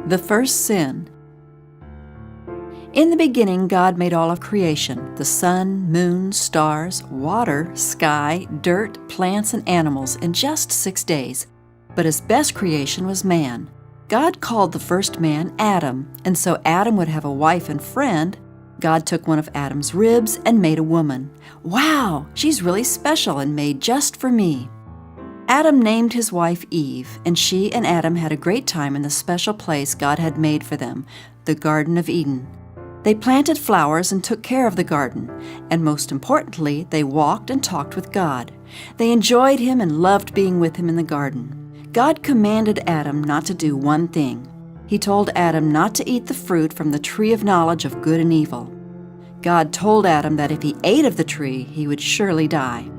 The first sin. In the beginning, God made all of creation, the sun, moon, stars, water, sky, dirt, plants, and animals in just 6 days. But his best creation was man. God called the first man Adam, and so Adam would have a wife and friend. God took one of Adam's ribs and made a woman. Wow, she's really special and made just for me. Adam named his wife Eve, and she and Adam had a great time in the special place God had made for them, the Garden of Eden. They planted flowers and took care of the garden, and most importantly, they walked and talked with God. They enjoyed Him and loved being with Him in the garden. God commanded Adam not to do one thing. He told Adam not to eat the fruit from the tree of knowledge of good and evil. God told Adam that if he ate of the tree, he would surely die.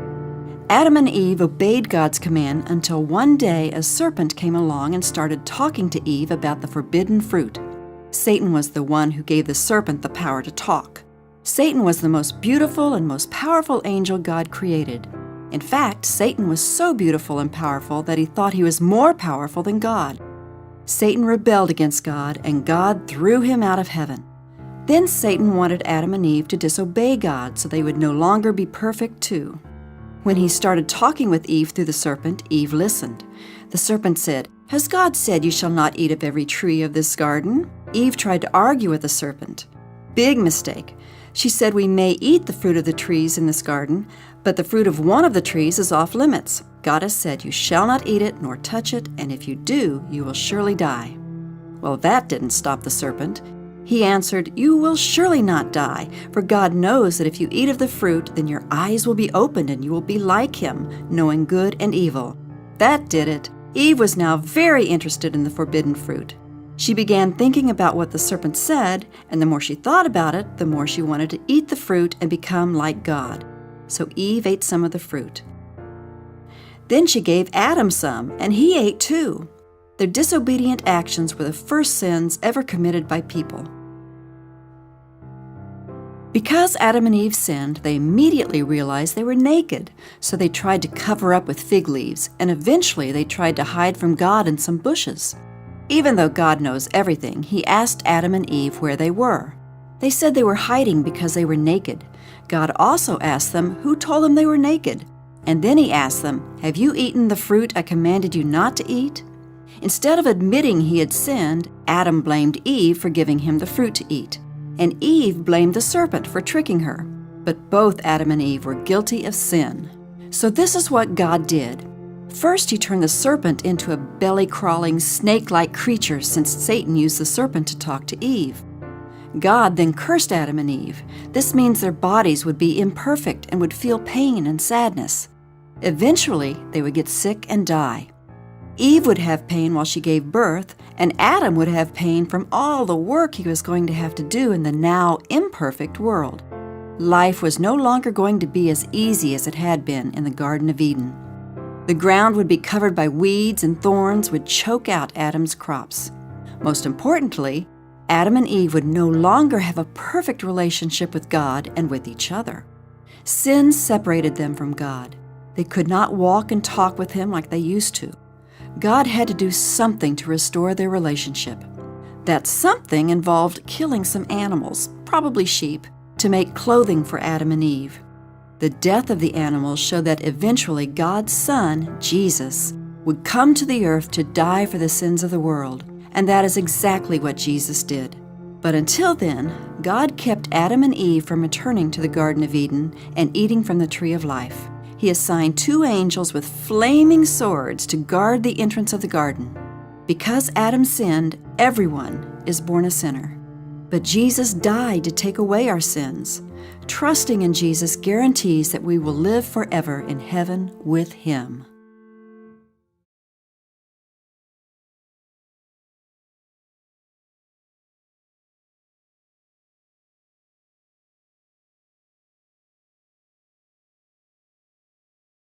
Adam and Eve obeyed God's command until one day a serpent came along and started talking to Eve about the forbidden fruit. Satan was the one who gave the serpent the power to talk. Satan was the most beautiful and most powerful angel God created. In fact, Satan was so beautiful and powerful that he thought he was more powerful than God. Satan rebelled against God, and God threw him out of heaven. Then Satan wanted Adam and Eve to disobey God so they would no longer be perfect too. When he started talking with Eve through the serpent, Eve listened. The serpent said, "Has God said you shall not eat of every tree of this garden?" Eve tried to argue with the serpent. Big mistake. She said, "We may eat the fruit of the trees in this garden, but the fruit of one of the trees is off limits. God has said you shall not eat it nor touch it, and if you do, you will surely die." Well, that didn't stop the serpent. He answered, "You will surely not die, for God knows that if you eat of the fruit, then your eyes will be opened and you will be like Him, knowing good and evil." That did it. Eve was now very interested in the forbidden fruit. She began thinking about what the serpent said, and the more she thought about it, the more she wanted to eat the fruit and become like God. So Eve ate some of the fruit. Then she gave Adam some, and he ate too. Their disobedient actions were the first sins ever committed by people. Because Adam and Eve sinned, they immediately realized they were naked, so they tried to cover up with fig leaves, and eventually they tried to hide from God in some bushes. Even though God knows everything, He asked Adam and Eve where they were. They said they were hiding because they were naked. God also asked them who told them they were naked. And then He asked them, "Have you eaten the fruit I commanded you not to eat?" Instead of admitting he had sinned, Adam blamed Eve for giving him the fruit to eat, and Eve blamed the serpent for tricking her. But both Adam and Eve were guilty of sin. So this is what God did. First, He turned the serpent into a belly-crawling, snake-like creature since Satan used the serpent to talk to Eve. God then cursed Adam and Eve. This means their bodies would be imperfect and would feel pain and sadness. Eventually, they would get sick and die. Eve would have pain while she gave birth, and Adam would have pain from all the work he was going to have to do in the now imperfect world. Life was no longer going to be as easy as it had been in the Garden of Eden. The ground would be covered by weeds, and thorns would choke out Adam's crops. Most importantly, Adam and Eve would no longer have a perfect relationship with God and with each other. Sin separated them from God. They could not walk and talk with Him like they used to. God had to do something to restore their relationship. That something involved killing some animals, probably sheep, to make clothing for Adam and Eve. The death of the animals showed that eventually God's Son, Jesus, would come to the earth to die for the sins of the world, and that is exactly what Jesus did. But until then, God kept Adam and Eve from returning to the Garden of Eden and eating from the tree of life. He assigned 2 angels with flaming swords to guard the entrance of the garden. Because Adam sinned, everyone is born a sinner. But Jesus died to take away our sins. Trusting in Jesus guarantees that we will live forever in heaven with Him.